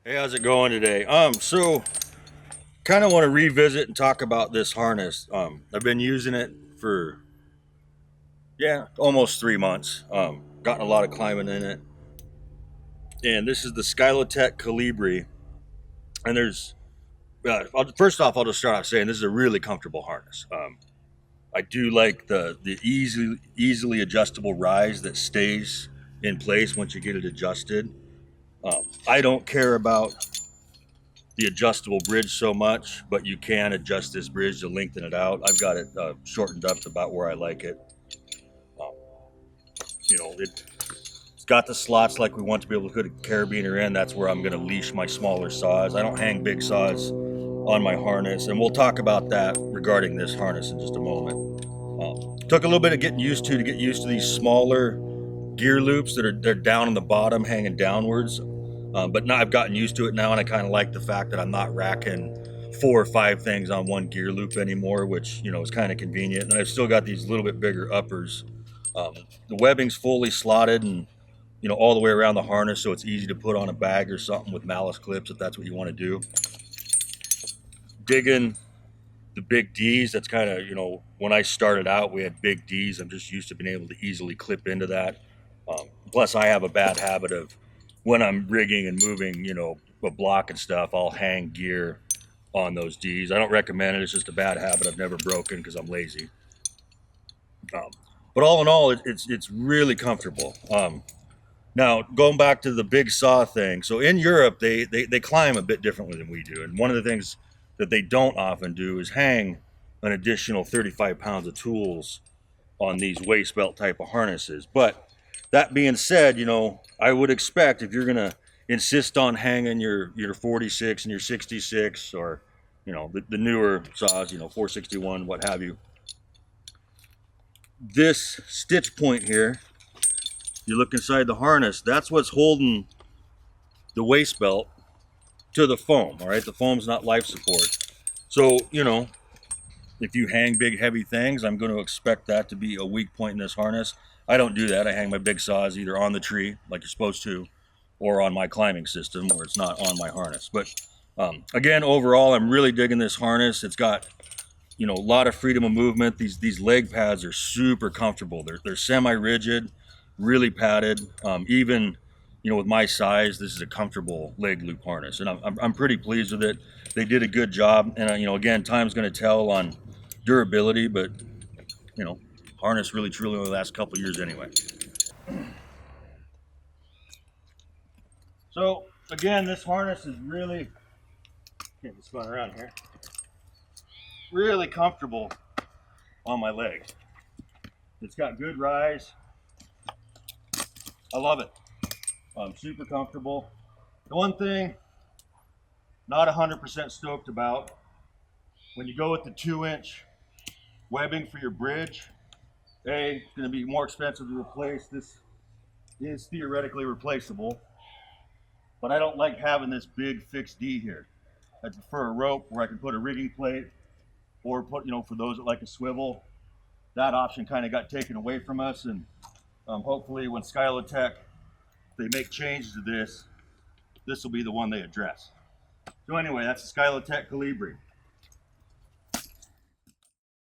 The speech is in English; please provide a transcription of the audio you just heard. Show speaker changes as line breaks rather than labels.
Hey, how's it going today? So kind of want to revisit and talk about this harness. I've been using it for almost 3 months. Gotten a lot of climbing in it, and this is the Skylotec Kolibri. And first off, I'll just start off saying this is a really comfortable harness. I do like the easily adjustable rise that stays in place once you get it adjusted. I don't care about the adjustable bridge so much, but you can adjust this bridge to lengthen it out. I've got it shortened up to about where I like it. Um, it's got the slots like we want to be able to put a carabiner in. That's where I'm going to leash my smaller saws. I don't hang big saws on my harness, and we'll talk about that regarding this harness in just a moment. Took a little bit of getting used to get used to these smaller gear loops they're down on the bottom, hanging downwards. But now I've gotten used to it now, and I kind of like the fact that I'm not racking 4 or 5 things on one gear loop anymore, which is kind of convenient. And I've still got these little bit bigger uppers. The webbing's fully slotted and all the way around the harness, so it's easy to put on a bag or something with malice clips if that's what you want to do. Digging the big D's. That's kind of when I started out, we had big D's. I'm just used to being able to easily clip into that. Plus, I have a bad habit of when I'm rigging and moving, a block and stuff, I'll hang gear on those D's. I don't recommend it. It's just a bad habit I've never broken because I'm lazy. But all in all, it's really comfortable. Now, going back to the big saw thing. So in Europe, they climb a bit differently than we do. And one of the things that they don't often do is hang an additional 35 pounds of tools on these waist belt type of harnesses. But that being said, I would expect if you're going to insist on hanging your 46 and your 66 or, the newer saws, 461, what have you, this stitch point here, you look inside the harness, that's what's holding the waist belt to the foam. All right. The foam's not life support. So, if you hang big, heavy things, I'm going to expect that to be a weak point in this harness. I don't do that. I hang my big saws either on the tree, like you're supposed to, or on my climbing system where it's not on my harness. But again, overall, I'm really digging this harness. It's got, a lot of freedom of movement. These leg pads are super comfortable. They're semi-rigid, really padded. Even, with my size, this is a comfortable leg loop harness, and I'm pretty pleased with it. They did a good job, and again, time's going to tell on durability, but harness really truly only lasts a couple years anyway. So again, this harness is really, can't be spun around here, really comfortable on my legs. It's got good rise. I love it. Super comfortable. The one thing not 100% stoked about, when you go with the 2-inch webbing for your bridge, it's going to be more expensive to replace. This is theoretically replaceable, but I don't like having this big fixed D here. I prefer a rope where I can put a rigging plate or put, for those that like a swivel. That option kind of got taken away from us, and hopefully when Skylotec, they make changes to this will be the one they address. So anyway, that's the Skylotec Kolibri.